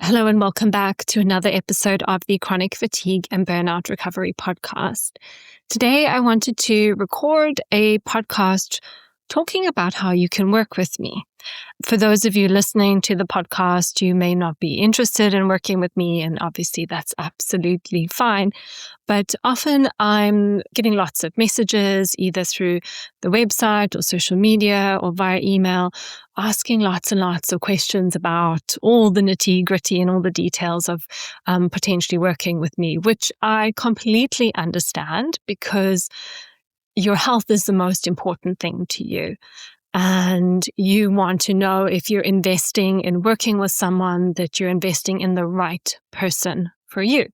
Hello and welcome back to another episode of the Chronic Fatigue and Burnout Recovery Podcast. Today, I wanted to record a podcast talking about how you can work with me. For those of you listening to the podcast, you may not be interested in working with me, and obviously that's absolutely fine. But often I'm getting lots of messages, either through the website or social media or via email, asking lots and lots of questions about all the nitty-gritty and all the details of potentially working with me, which I completely understand because your health is the most important thing to you. And you want to know if you're investing in working with someone that you're investing in the right person for you.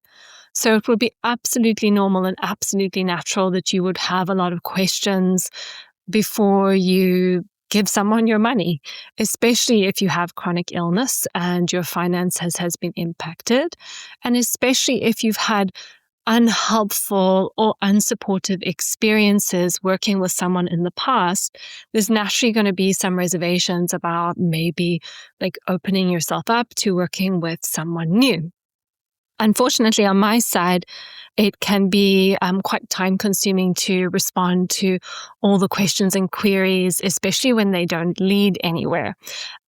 So it would be absolutely normal and absolutely natural that you would have a lot of questions before you give someone your money, especially if you have chronic illness and your finances has been impacted, and especially if you've had unhelpful or unsupportive experiences working with someone in the past. There's naturally going to be some reservations about maybe like opening yourself up to working with someone new. Unfortunately, on my side, it can be quite time consuming to respond to all the questions and queries, especially when they don't lead anywhere.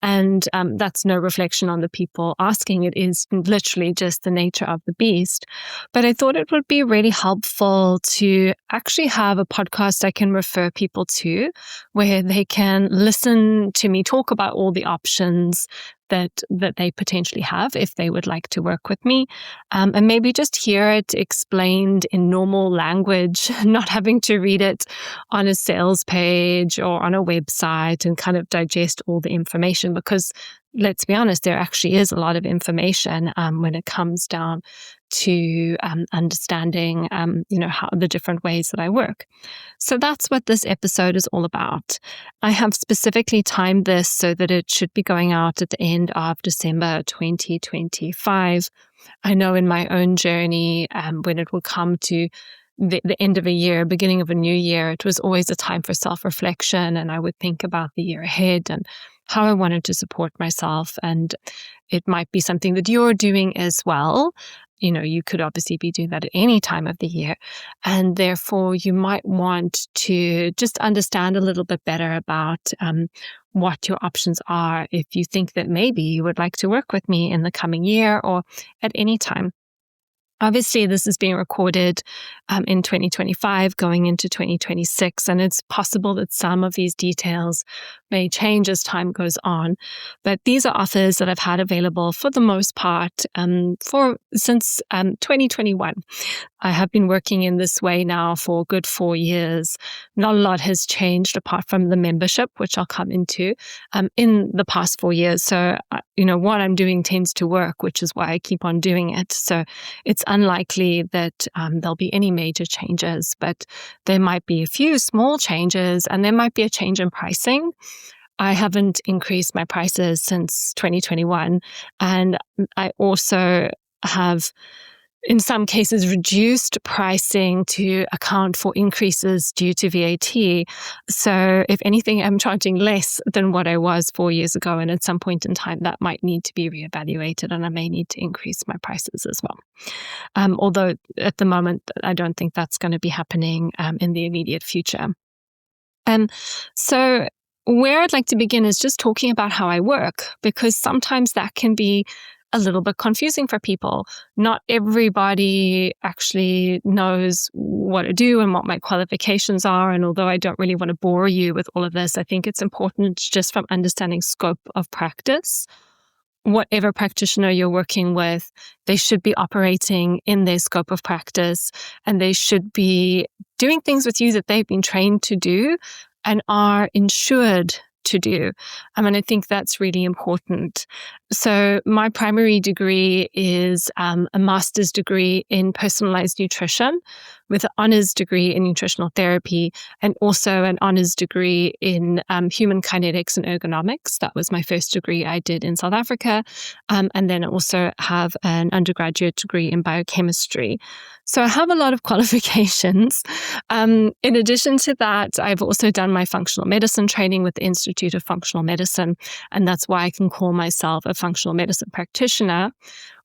And that's no reflection on the people asking. It is literally just the nature of the beast. But I thought it would be really helpful to actually have a podcast I can refer people to where they can listen to me talk about all the options that they potentially have if they would like to work with me, and maybe just hear it explained in normal language, not having to read it on a sales page or on a website and kind of digest all the information, because let's be honest, there actually is a lot of information when it comes down to understanding, how the different ways that I work. So that's what this episode is all about. I have specifically timed this so that it should be going out at the end of December 2025. I know in my own journey, when it will come to the end of a year, beginning of a new year, it was always a time for self-reflection, and I would think about the year ahead and how I wanted to support myself. And it might be something that you're doing as well. You could obviously be doing that at any time of the year. And therefore, you might want to just understand a little bit better about what your options are if you think that maybe you would like to work with me in the coming year or at any time. Obviously, this is being recorded in 2025, going into 2026, and it's possible that some of these details may change as time goes on. But these are offers that I've had available for the most part since 2021. I have been working in this way now for a good 4 years. Not a lot has changed apart from the membership, which I'll come into in the past 4 years. So, what I'm doing tends to work, which is why I keep on doing it. So it's unlikely that there'll be any major changes, but there might be a few small changes, and there might be a change in pricing. I haven't increased my prices since 2021, and I also have, in some cases, reduced pricing to account for increases due to VAT. So if anything, I'm charging less than what I was 4 years ago. And at some point in time, that might need to be reevaluated, and I may need to increase my prices as well. Although at the moment, I don't think that's going to be happening in the immediate future. So where I'd like to begin is just talking about how I work, because sometimes that can be a little bit confusing for people. Not everybody actually knows what I do and what my qualifications are. And although I don't really want to bore you with all of this, I think it's important just from understanding scope of practice. Whatever practitioner you're working with, they should be operating in their scope of practice, and they should be doing things with you that they've been trained to do and are insured to do. I think that's really important. So my primary degree is a master's degree in personalized nutrition, with an honors degree in nutritional therapy and also an honors degree in human kinetics and ergonomics. That was my first degree I did in South Africa. And then I also have an undergraduate degree in biochemistry. So I have a lot of qualifications. In addition to that, I've also done my functional medicine training with the Institute of Functional Medicine, and that's why I can call myself a functional medicine practitioner.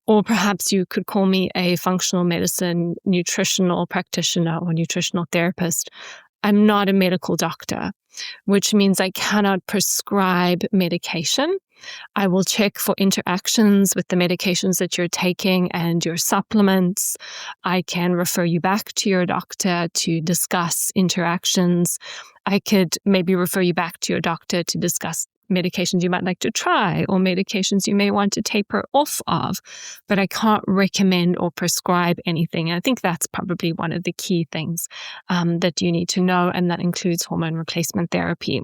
Or perhaps you could call me a functional medicine nutritional practitioner or nutritional therapist. I'm not a medical doctor, which means I cannot prescribe medication. I will check for interactions with the medications that you're taking and your supplements. I can refer you back to your doctor to discuss interactions. I could maybe refer you back to your doctor to discuss medications you might like to try or medications you may want to taper off of, but I can't recommend or prescribe anything. And I think that's probably one of the key things that you need to know, and that includes hormone replacement therapy.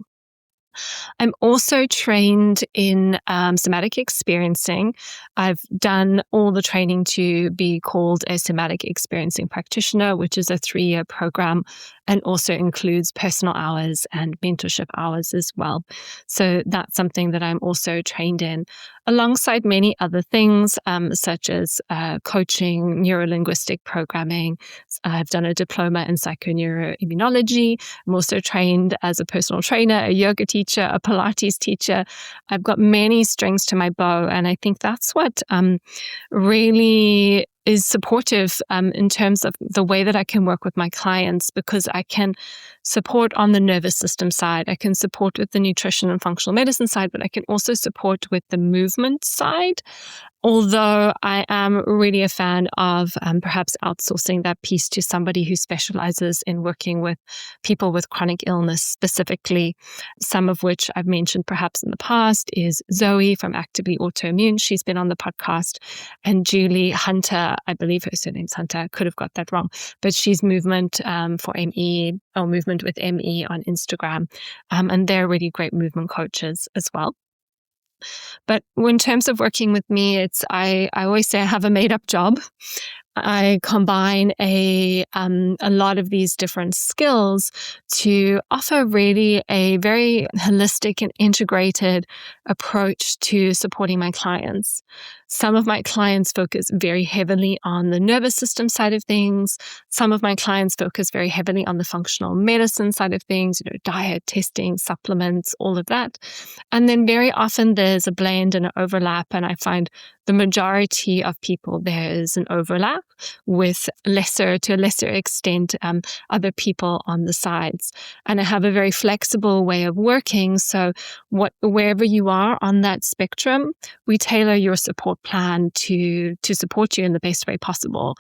I'm also trained in somatic experiencing. I've done all the training to be called a somatic experiencing practitioner, which is a 3-year program and also includes personal hours and mentorship hours as well. So that's something that I'm also trained in, alongside many other things, such as coaching, neurolinguistic programming. I've done a diploma in psychoneuroimmunology. I'm also trained as a personal trainer, a yoga teacher, a Pilates teacher. I've got many strings to my bow, and I think that's what really is supportive in terms of the way that I can work with my clients, because I can support on the nervous system side, I can support with the nutrition and functional medicine side, but I can also support with the movement side. Although I am really a fan of perhaps outsourcing that piece to somebody who specializes in working with people with chronic illness specifically, some of which I've mentioned perhaps in the past is Zoe from Actively Autoimmune. She's been on the podcast. And Julie Hunter, I believe her surname's Hunter, I could have got that wrong, but she's Movement for ME or Movement with ME on Instagram. And they're really great movement coaches as well. But in terms of working with me, I always say I have a made-up job. I combine a lot of these different skills to offer really a very holistic and integrated approach to supporting my clients. Some of my clients focus very heavily on the nervous system side of things. Some of my clients focus very heavily on the functional medicine side of things, diet, testing, supplements, all of that. And then very often there's a blend and an overlap, and I find the majority of people, there is an overlap with to a lesser extent, other people on the sides. And I have a very flexible way of working. So wherever you are on that spectrum, we tailor your support plan to support you in the best way possible.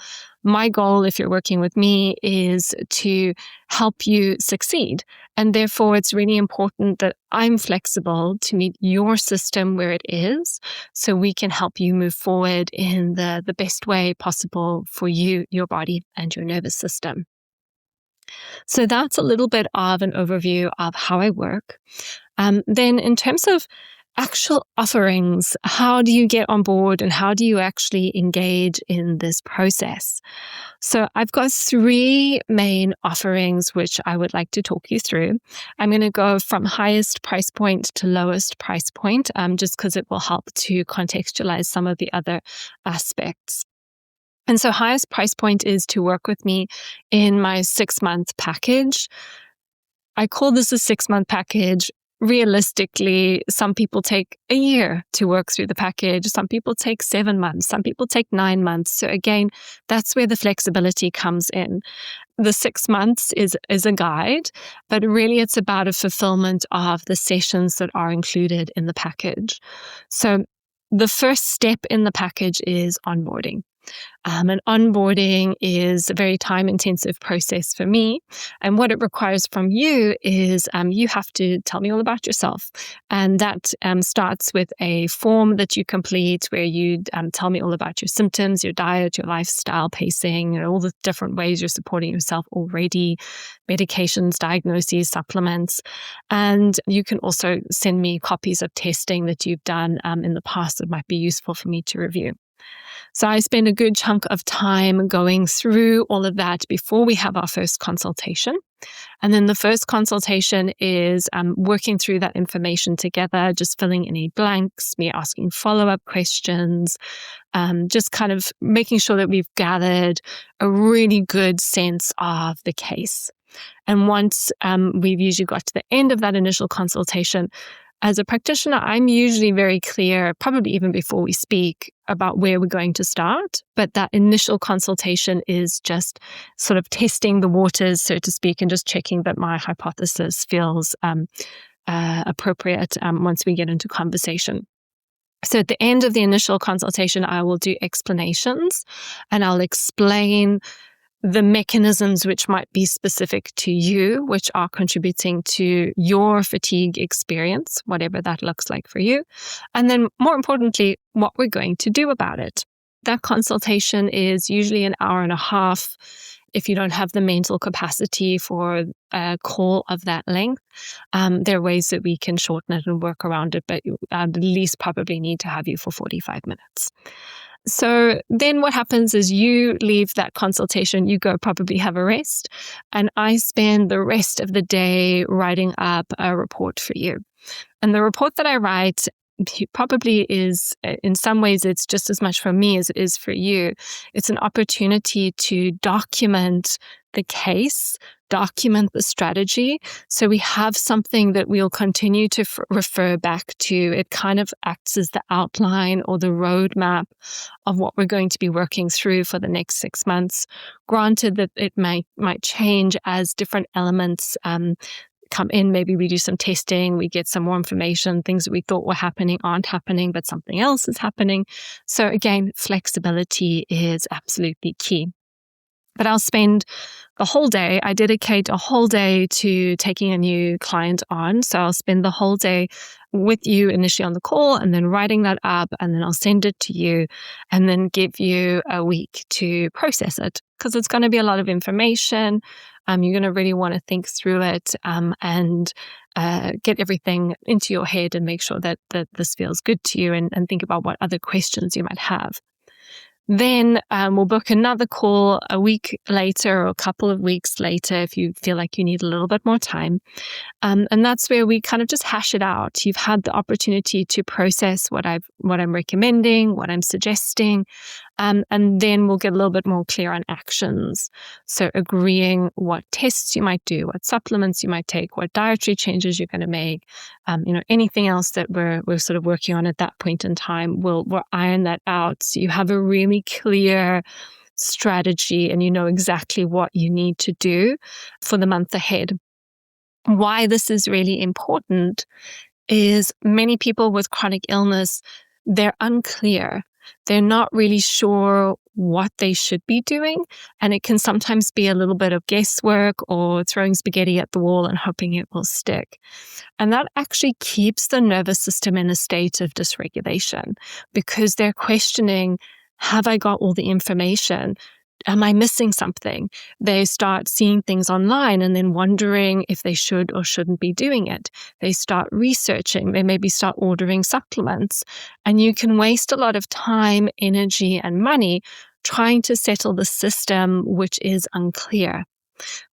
My goal, if you're working with me, is to help you succeed. And therefore, it's really important that I'm flexible to meet your system where it is, so we can help you move forward in the best way possible for you, your body, and your nervous system. So that's a little bit of an overview of how I work. Then in terms of actual offerings, how do you get on board and how do you actually engage in this process? So I've got 3 main offerings which I would like to talk you through. I'm going to go from highest price point to lowest price point, just because it will help to contextualize some of the other aspects. And so highest price point is to work with me in my 6-month package. I call this a 6-month package. Realistically, some people take a year to work through the package. Some people take 7 months. Some people take 9 months. So again, that's where the flexibility comes in. The 6 months is a guide, but really it's about a fulfillment of the sessions that are included in the package. So the first step in the package is onboarding. And onboarding is a very time-intensive process for me. And what it requires from you is you have to tell me all about yourself. And that starts with a form that you complete where you tell me all about your symptoms, your diet, your lifestyle, pacing, all the different ways you're supporting yourself already, medications, diagnoses, supplements. And you can also send me copies of testing that you've done in the past that might be useful for me to review. So I spend a good chunk of time going through all of that before we have our first consultation. And then the first consultation is working through that information together, just filling any blanks, me asking follow-up questions, just kind of making sure that we've gathered a really good sense of the case. And once we've usually got to the end of that initial consultation, as a practitioner, I'm usually very clear, probably even before we speak, about where we're going to start. But that initial consultation is just sort of testing the waters, so to speak, and just checking that my hypothesis feels appropriate once we get into conversation. So at the end of the initial consultation, I will do explanations and I'll explain the mechanisms which might be specific to you, which are contributing to your fatigue experience, whatever that looks like for you. And then more importantly, what we're going to do about it. That consultation is usually an hour and a half. If you don't have the mental capacity for a call of that length, there are ways that we can shorten it and work around it, but you at least probably need to have you for 45 minutes. So then what happens is you leave that consultation, you go probably have a rest, and I spend the rest of the day writing up a report for you. And the report that I write probably is, in some ways, it's just as much for me as it is for you. It's an opportunity to document the case, document the strategy. So we have something that we'll continue to refer back to. It kind of acts as the outline or the roadmap of what we're going to be working through for the next 6 months. Granted that it might change as different elements come in. Maybe we do some testing, we get some more information, things that we thought were happening aren't happening, but something else is happening. So again, flexibility is absolutely key. But I'll spend the whole day, I dedicate a whole day to taking a new client on. So I'll spend the whole day with you initially on the call and then writing that up, and then I'll send it to you and then give you a week to process it, because it's going to be a lot of information. You're going to really want to think through it and get everything into your head and make sure that this feels good to you, and think about what other questions you might have. Then we'll book another call a week later or a couple of weeks later if you feel like you need a little bit more time. And that's where we kind of just hash it out. You've had the opportunity to process what I'm recommending, what I'm suggesting, and then we'll get a little bit more clear on actions. So agreeing what tests you might do, what supplements you might take, what dietary changes you're going to make, anything else that we're sort of working on at that point in time, we'll iron that out. So you have a really clear strategy and you know exactly what you need to do for the month ahead. Why this is really important is many people with chronic illness, they're unclear. They're not really sure what they should be doing. And it can sometimes be a little bit of guesswork or throwing spaghetti at the wall and hoping it will stick. And that actually keeps the nervous system in a state of dysregulation because they're questioning, have I got all the information? Am I missing something? They start seeing things online and then wondering if they should or shouldn't be doing it. They start researching. They maybe start ordering supplements. And you can waste a lot of time, energy, and money trying to settle the system which is unclear.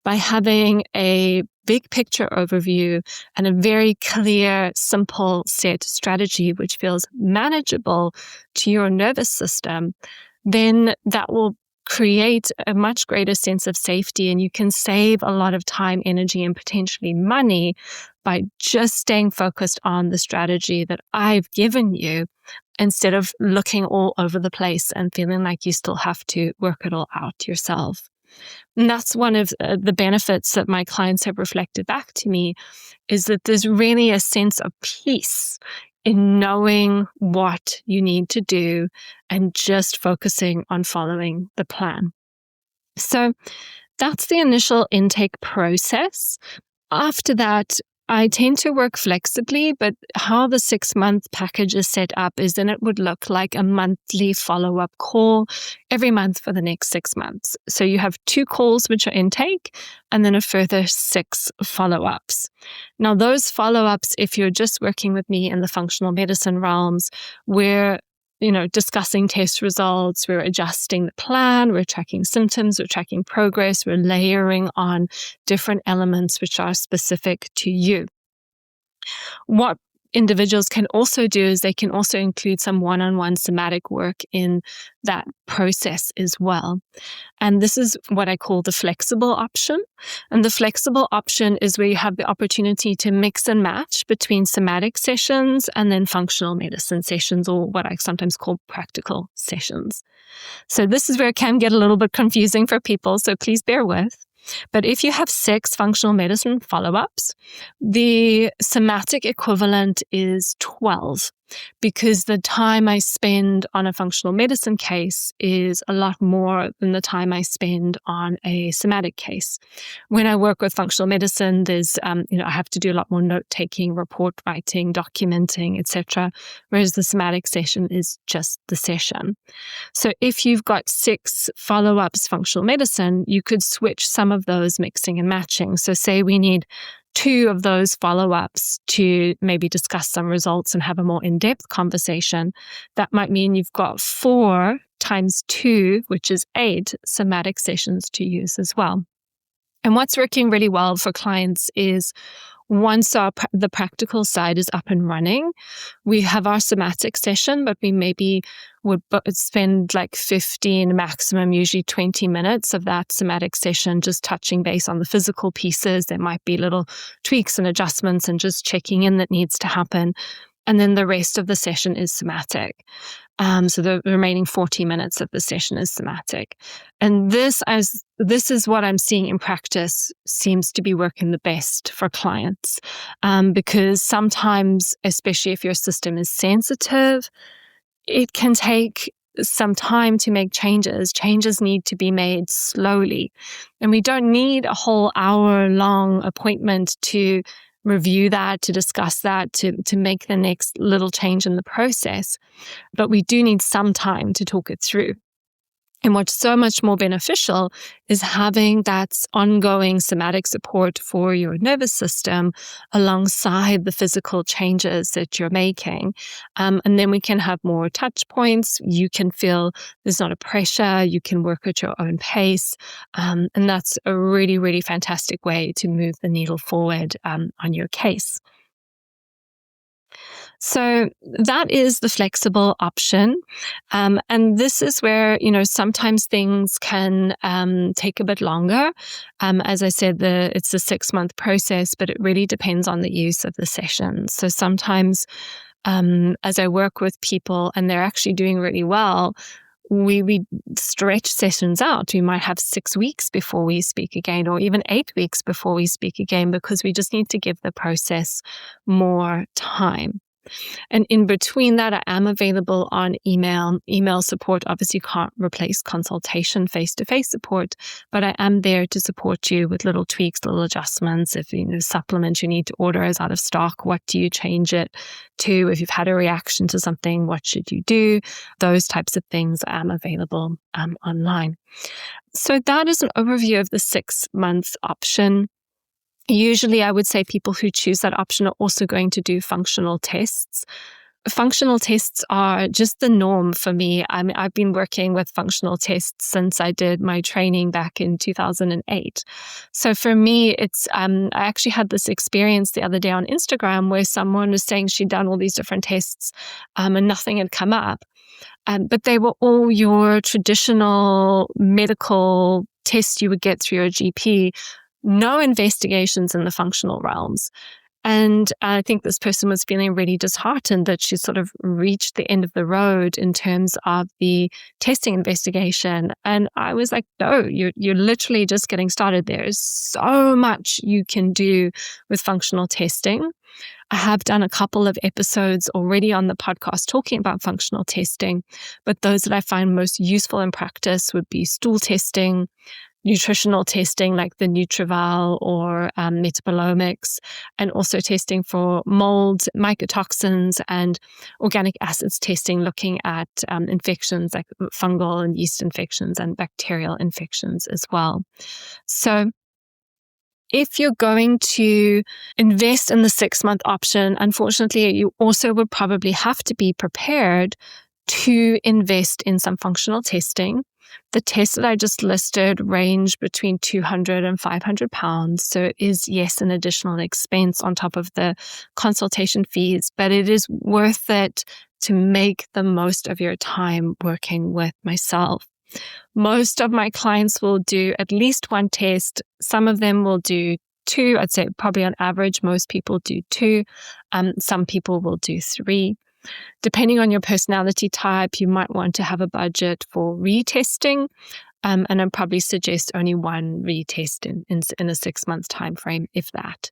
By having a big picture overview and a very clear, simple set strategy which feels manageable to your nervous system, then that will create a much greater sense of safety, and you can save a lot of time, energy, and potentially money by just staying focused on the strategy that I've given you instead of looking all over the place and feeling like you still have to work it all out yourself. And that's one of the benefits that my clients have reflected back to me, is that there's really a sense of peace in knowing what you need to do and just focusing on following the plan. So that's the initial intake process. After that, I tend to work flexibly, but how the 6-month package is set up is then it would look like a monthly follow-up call every month for the next 6 months. So you have 2 calls, which are intake, and then a further 6 follow-ups. Now, those follow-ups, if you're just working with me in the functional medicine realms, we're discussing test results, we're adjusting the plan, we're tracking symptoms, we're tracking progress, we're layering on different elements which are specific to you. What individuals can also do is they can also include some one-on-one somatic work in that process as well. And this is what I call the flexible option. And the flexible option is where you have the opportunity to mix and match between somatic sessions and then functional medicine sessions, or what I sometimes call practical sessions. So this is where it can get a little bit confusing for people, so please bear with. But if you have 6 functional medicine follow-ups, the somatic equivalent is 12, because the time I spend on a functional medicine case is a lot more than the time I spend on a somatic case. When I work with functional medicine, there's, I have to do a lot more note-taking, report writing, documenting, etc., whereas the somatic session is just the session. So if you've got 6 follow-ups functional medicine, you could switch some of those mixing and matching. So say we need 2 of those follow-ups to maybe discuss some results and have a more in-depth conversation. That might mean you've got 4 times 2, which is 8 somatic sessions to use as well. And what's working really well for clients is once the practical side is up and running, we have our somatic session, but we maybe would spend like 15, maximum usually 20 minutes of that somatic session just touching base on the physical pieces. There might be little tweaks and adjustments and just checking in that needs to happen. And then the rest of the session is somatic. So the remaining 40 minutes of the session is somatic. And this is what I'm seeing in practice seems to be working the best for clients. Because sometimes, especially if your system is sensitive, it can take some time to make changes. Changes need to be made slowly. And we don't need a whole hour-long appointment to review that, to discuss that, to make the next little change in the process. But we do need some time to talk it through. And what's so much more beneficial is having that ongoing somatic support for your nervous system alongside the physical changes that you're making. And then we can have more touch points. You can feel there's not a pressure. You can work at your own pace. And that's a really, really fantastic way to move the needle forward on your case. So that is the flexible option. And this is where, sometimes things can take a bit longer. As I said, it's a 6-month process, but it really depends on the use of the sessions. So sometimes as I work with people and they're actually doing really well, we stretch sessions out. We might have 6 weeks before we speak again, or even 8 weeks before we speak again, because we just need to give the process more time. And in between that, I am available on email. Email support obviously can't replace consultation, face-to-face support, but I am there to support you with little tweaks, little adjustments. If supplement you need to order is out of stock, what do you change it to? If you've had a reaction to something, what should you do? Those types of things I am available online. So that is an overview of the 6-month option. Usually, I would say people who choose that option are also going to do functional tests. Functional tests are just the norm for me. I've been working with functional tests since I did my training back in 2008. So for me, I actually had this experience the other day on Instagram where someone was saying she'd done all these different tests and nothing had come up. But they were all your traditional medical tests you would get through your GP. No investigations in the functional realms. And I think this person was feeling really disheartened that she sort of reached the end of the road in terms of the testing investigation. And I was like, no, you're literally just getting started. There is so much you can do with functional testing. I have done a couple of episodes already on the podcast talking about functional testing, but those that I find most useful in practice would be stool testing, nutritional testing like the Nutrival or metabolomics, and also testing for mold, mycotoxins, and organic acids testing, looking at infections like fungal and yeast infections and bacterial infections as well. So if you're going to invest in the 6-month option, unfortunately, you also would probably have to be prepared to invest in some functional testing. The tests that I just listed range between £200 and £500. So it is, yes, an additional expense on top of the consultation fees, but it is worth it to make the most of your time working with myself. Most of my clients will do at least one test. Some of them will do two. I'd say probably on average, most people do two. Some people will do three. Depending on your personality type, you might want to have a budget for retesting. And I'd probably suggest only one retest in a 6 month time frame, if that.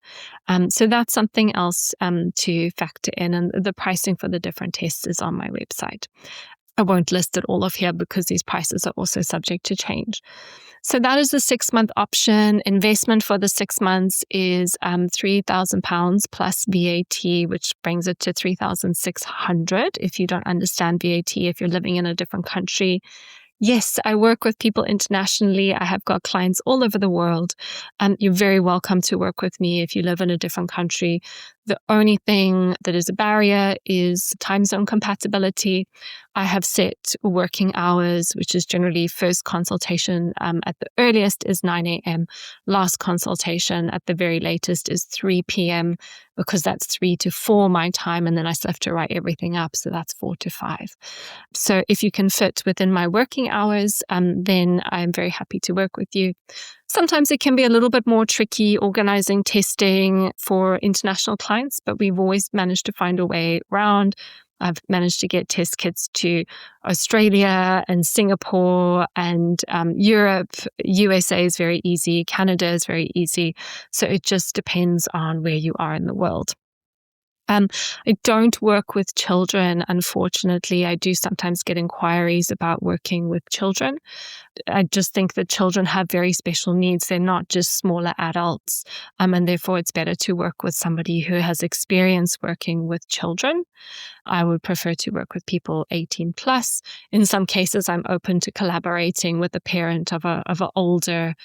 So that's something else to factor in. And the pricing for the different tests is on my website. I won't list it all off here because these prices are also subject to change. So that is the 6 month option. Investment for the 6 months is £3,000 plus VAT, which brings it to £3,600 if you don't understand VAT, if you're living in a different country. Yes, I work with people internationally. I have got clients all over the world. You're very welcome to work with me if you live in a different country. The only thing that is a barrier is time zone compatibility. I have set working hours, which is generally first consultation at the earliest is 9 a.m. Last consultation at the very latest is 3 p.m. because that's 3 to 4 my time. And then I still have to write everything up. So that's 4 to 5. So if you can fit within my working hours, then I'm very happy to work with you. Sometimes it can be a little bit more tricky organizing testing for international clients, but we've always managed to find a way around. I've managed to get test kits to Australia and Singapore and Europe. USA is very easy. Canada is very easy. So it just depends on where you are in the world. I don't work with children, unfortunately. I do sometimes get inquiries about working with children. I just think that children have very special needs. They're not just smaller adults. And therefore, it's better to work with somebody who has experience working with children. I would prefer to work with people 18 plus. In some cases, I'm open to collaborating with a parent of an older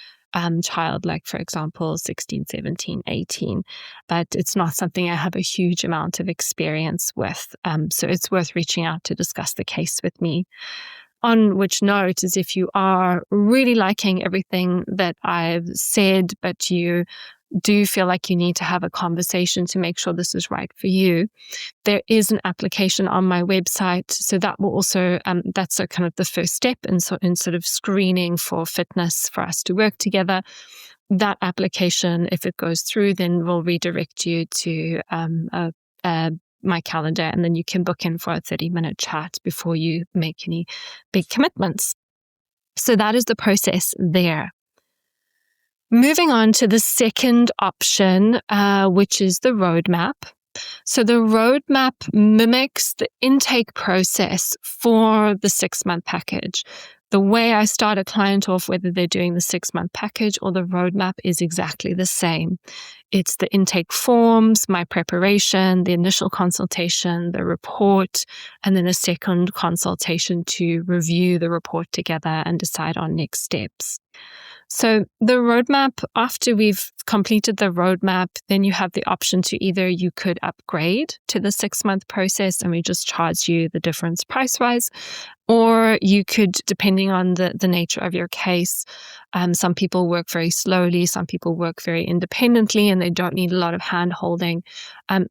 child, like for example, 16, 17, 18, but it's not something I have a huge amount of experience with. So it's worth reaching out to discuss the case with me. On which note is if you are really liking everything that I've said, but you do feel like you need to have a conversation to make sure this is right for you, there is an application on my website. So that will also, that's a kind of the first step in sort of screening for fitness for us to work together. That application, if it goes through, then will redirect you to my calendar, and then you can book in for a 30-minute chat before you make any big commitments. So that is the process there. Moving on to the second option, which is the roadmap. So the roadmap mimics the intake process for the 6-month package. The way I start a client off, whether they're doing the 6-month package or the roadmap, is exactly the same. It's the intake forms, my preparation, the initial consultation, the report, and then a second consultation to review the report together and decide on next steps. So the roadmap, after we've completed the roadmap, then you have the option to either you could upgrade to the 6-month process and we just charge you the difference price-wise, or you could, depending on the nature of your case, some people work very slowly, some people work very independently and they don't need a lot of hand-holding.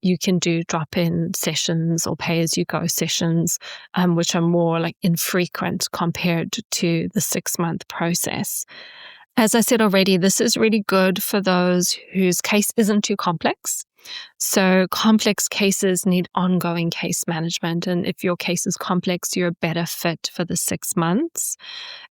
You can do drop-in sessions or pay-as-you-go sessions, which are more like infrequent compared to the 6-month process. As I said already, this is really good for those whose case isn't too complex. So complex cases need ongoing case management. And if your case is complex, you're a better fit for the 6 months.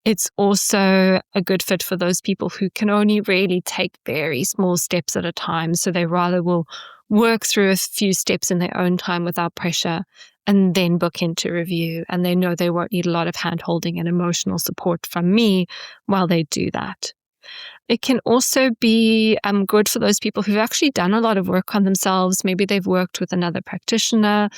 It's also a good fit for those people who can only really take very small steps at a time. So they rather will work through a few steps in their own time without pressure and then book into review. And they know they won't need a lot of hand-holding and emotional support from me while they do that. It can also be good for those people who've actually done a lot of work on themselves. Maybe they've worked with another practitioner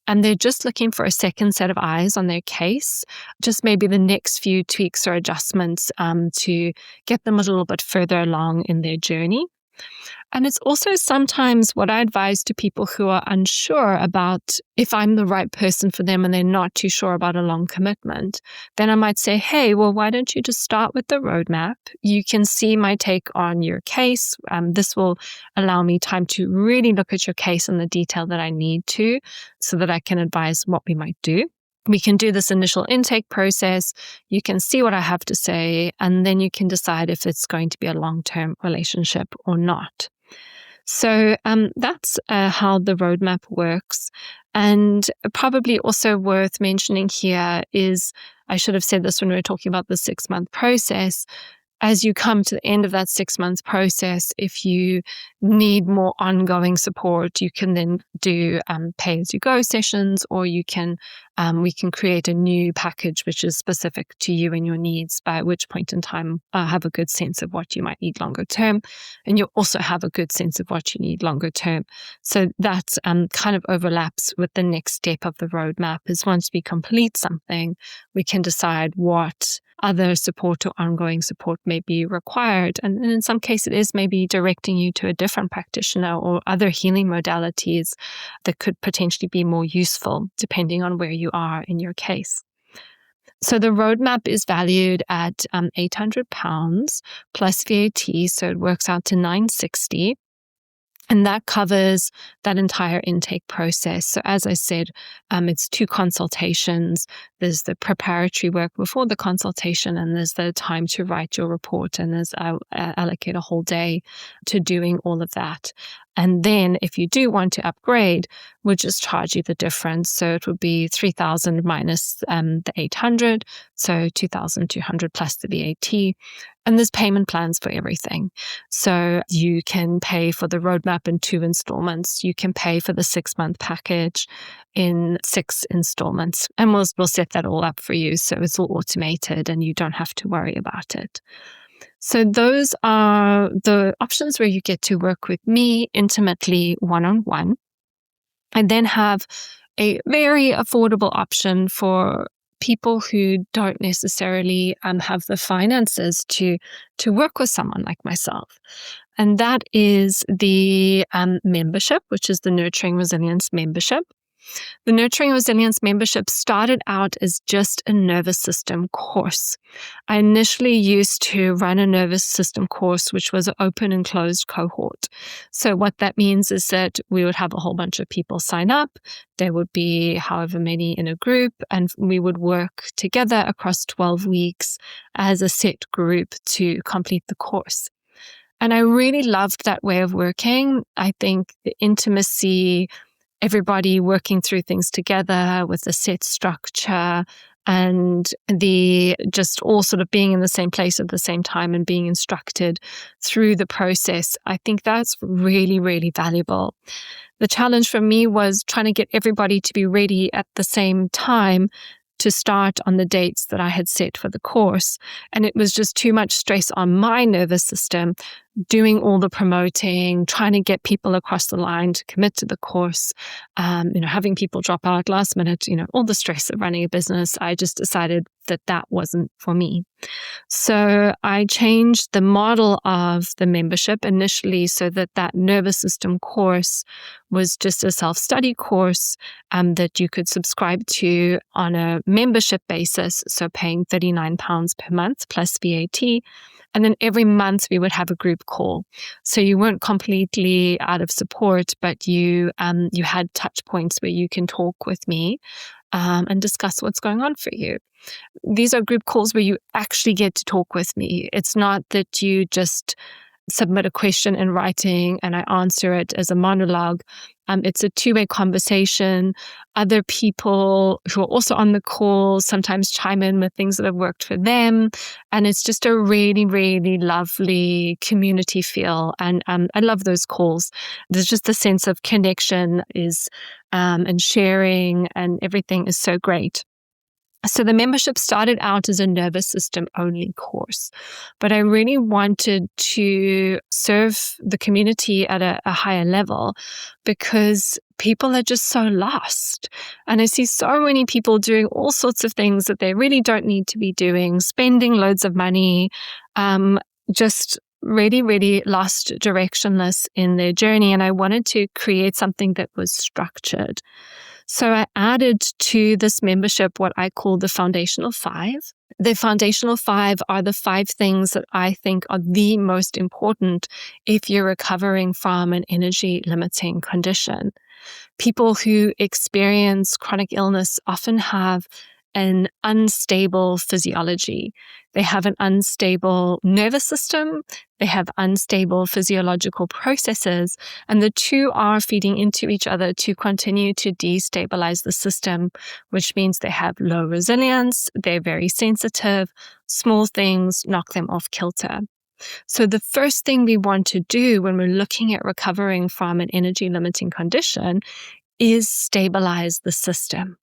and they're just looking for a second set of eyes on their case, just maybe the next few tweaks or adjustments to get them a little bit further along in their journey. And it's also sometimes what I advise to people who are unsure about if I'm the right person for them and they're not too sure about a long commitment. Then I might say, hey, well, why don't you just start with the roadmap? You can see my take on your case. This will allow me time to really look at your case in the detail that I need to so that I can advise what we might do. We can do this initial intake process. You can see what I have to say, and then you can decide if it's going to be a long-term relationship or not. So that's how the roadmap works. And probably also worth mentioning here is, I should have said this when we were talking about the 6-month process. As you come to the end of that 6-month process, if you need more ongoing support, you can then do pay-as-you-go sessions, or we can create a new package which is specific to you and your needs, by which point in time have a good sense of what you might need longer term, and you'll also have a good sense of what you need longer term. So that kind of overlaps with the next step of the roadmap. Is once we complete something, we can decide what other support or ongoing support may be required. And in some cases, it is maybe directing you to a different practitioner or other healing modalities that could potentially be more useful, depending on where you are in your case. So the roadmap is valued at £800 plus VAT, so it works out to $960. And that covers that entire intake process. So as I said, it's 2 consultations. There's the preparatory work before the consultation, and there's the time to write your report. And I allocate a whole day to doing all of that. And then if you do want to upgrade, we'll just charge you the difference. So it would be $3,000 minus the $800, so $2,200 plus the VAT. And there's payment plans for everything. So you can pay for the roadmap in 2 installments. You can pay for the 6-month package in 6 installments. And we'll set that all up for you. So it's all automated and you don't have to worry about it. So those are the options where you get to work with me intimately one-on-one. I then have a very affordable option for people who don't necessarily have the finances to work with someone like myself. And that is the membership, which is the Nurturing Resilience membership. The Nurturing Resilience membership started out as just a nervous system course. I initially used to run a nervous system course, which was an open and closed cohort. So what that means is that we would have a whole bunch of people sign up. There would be however many in a group, and we would work together across 12 weeks as a set group to complete the course. And I really loved that way of working. I think the intimacy, everybody working through things together with a set structure, and the just all sort of being in the same place at the same time and being instructed through the process. I think that's really, really valuable. The challenge for me was trying to get everybody to be ready at the same time to start on the dates that I had set for the course. And it was just too much stress on my nervous system, doing all the promoting, trying to get people across the line to commit to the course, having people drop out last minute, all the stress of running a business. I just decided that wasn't for me. So I changed the model of the membership initially so that nervous system course was just a self-study course that you could subscribe to on a membership basis, so paying £39 per month plus VAT. And then every month we would have a group call. So you weren't completely out of support, but you had touch points where you can talk with me and discuss what's going on for you. These are group calls where you actually get to talk with me. It's not that you just submit a question in writing and I answer it as a monologue. It's a 2-way conversation. Other people who are also on the call sometimes chime in with things that have worked for them. And it's just a really, really lovely community feel. And I love those calls. There's just a sense of connection and sharing, and everything is so great. So the membership started out as a nervous system only course, but I really wanted to serve the community at a higher level because people are just so lost. And I see so many people doing all sorts of things that they really don't need to be doing, spending loads of money, just really, really lost directionless in their journey, and I wanted to create something that was structured. So I added to this membership what I call the foundational 5. The foundational 5 are the 5 things that I think are the most important if you're recovering from an energy limiting condition. People who experience chronic illness often have an unstable physiology. They have an unstable nervous system. They have unstable physiological processes, and the two are feeding into each other to continue to destabilize the system, which means they have low resilience. They're very sensitive. Small things knock them off kilter. So the first thing we want to do when we're looking at recovering from an energy limiting condition is stabilize the system.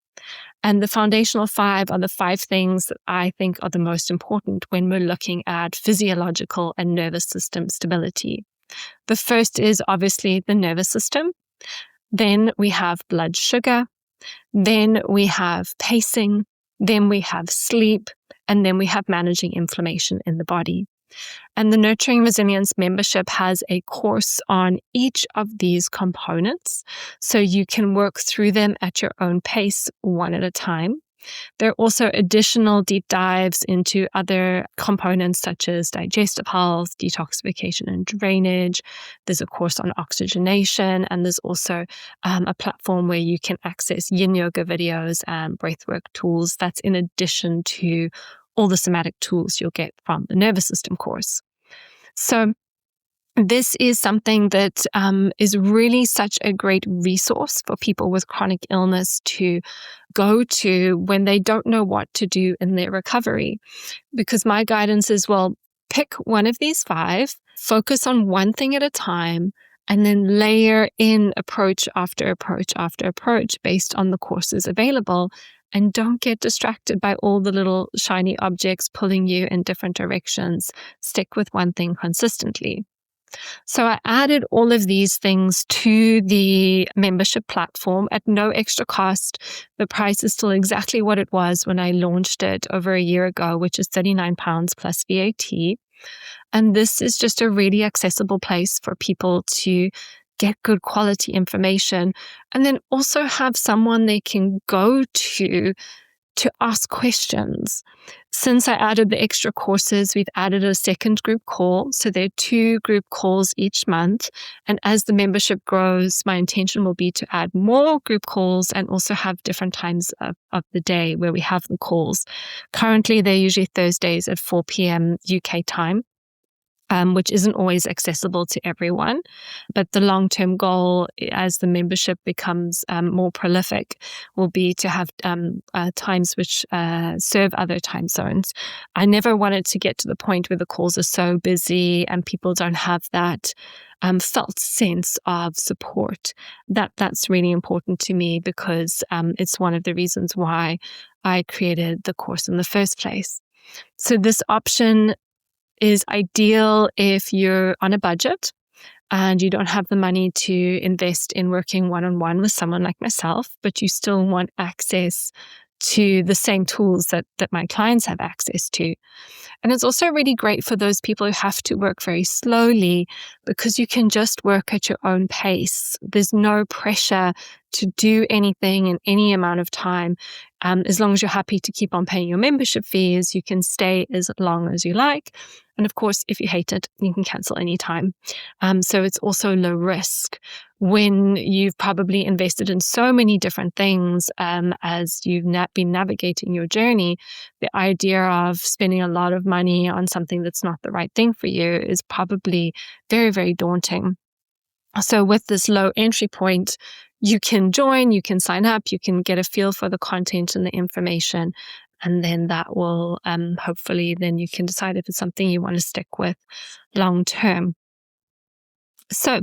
And the foundational 5 are the 5 things that I think are the most important when we're looking at physiological and nervous system stability. The first is obviously the nervous system. Then we have blood sugar. Then we have pacing. Then we have sleep. And then we have managing inflammation in the body. And the Nurturing Resilience membership has a course on each of these components, so you can work through them at your own pace, one at a time. There are also additional deep dives into other components such as digestive health, detoxification and drainage. There's a course on oxygenation, and there's also a platform where you can access yin yoga videos and breathwork tools. That's in addition to all the somatic tools you'll get from the nervous system course. So this is something that is really such a great resource for people with chronic illness to go to when they don't know what to do in their recovery. Because my guidance is, well, pick one of these 5, focus on one thing at a time, and then layer in approach after approach after approach based on the courses available. And don't get distracted by all the little shiny objects pulling you in different directions. Stick with one thing consistently. So I added all of these things to the membership platform at no extra cost. The price is still exactly what it was when I launched it over a year ago, which is £39 plus VAT. And this is just a really accessible place for people to get good quality information, and then also have someone they can go to ask questions. Since I added the extra courses, we've added a second group call. So there are 2 group calls each month. And as the membership grows, my intention will be to add more group calls and also have different times of the day where we have the calls. Currently, they're usually Thursdays at 4 p.m. UK time. Which isn't always accessible to everyone. But the long-term goal, as the membership becomes more prolific, will be to have times which serve other time zones. I never wanted to get to the point where the calls are so busy and people don't have that felt sense of support. That's really important to me, because it's one of the reasons why I created the course in the first place. So this option is ideal if you're on a budget and you don't have the money to invest in working one-on-one with someone like myself, but you still want access to the same tools that my clients have access to. And it's also really great for those people who have to work very slowly, because you can just work at your own pace. There's no pressure to do anything in any amount of time. As long as you're happy to keep on paying your membership fees, you can stay as long as you like. And of course, if you hate it, you can cancel anytime. So it's also low risk. When you've probably invested in so many different things as you've been navigating your journey, the idea of spending a lot of money on something that's not the right thing for you is probably very, very daunting. So with this low entry point, you can join, you can sign up, you can get a feel for the content and the information. And then that will hopefully then you can decide if it's something you want to stick with long term. So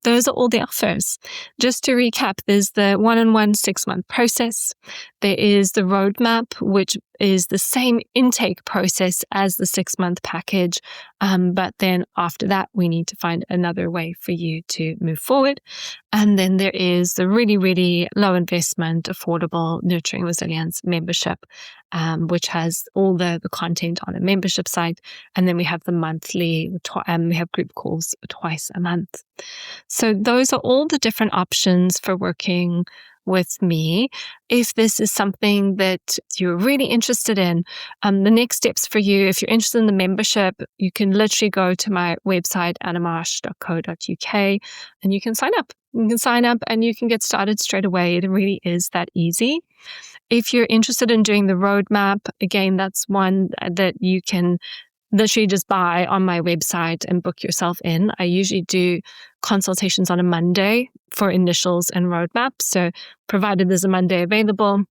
those are all the offers. Just to recap, there's the one-on-one 6-month process. There is the roadmap, which is the same intake process as the 6-month package. But then after that, we need to find another way for you to move forward. And then there is the really, really low investment, affordable Nurturing Resilience membership, which has all the content on a membership site. And then we have the monthly, we have group calls twice a month. So those are all the different options for working with me. If this is something that you're really interested in, the next steps for you, if you're interested in the membership, you can literally go to my website, annamarsh.co.uk, and you can sign up. You can sign up and you can get started straight away. It really is that easy. If you're interested in doing the roadmap, again, that's one that you can literally just buy on my website and book yourself in. I usually do consultations on a Monday for initials and roadmap. So provided there's a Monday available,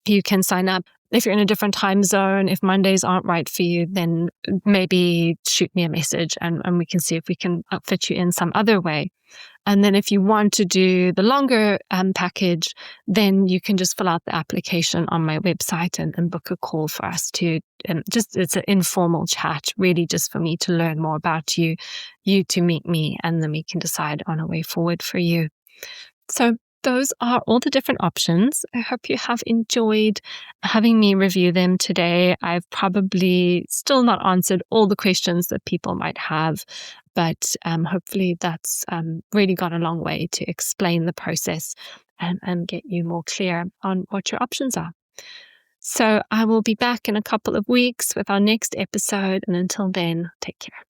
you can sign up. If you're in a different time zone, if Mondays aren't right for you, then maybe shoot me a message and we can see if we can fit you in some other way. And then if you want to do the longer package, then you can just fill out the application on my website and book a call for us to it's an informal chat, really just for me to learn more about you to meet me, and then we can decide on a way forward for you. So those are all the different options. I hope you have enjoyed having me review them today. I've probably still not answered all the questions that people might have, but hopefully that's really gone a long way to explain the process and get you more clear on what your options are. So I will be back in a couple of weeks with our next episode. And until then, take care.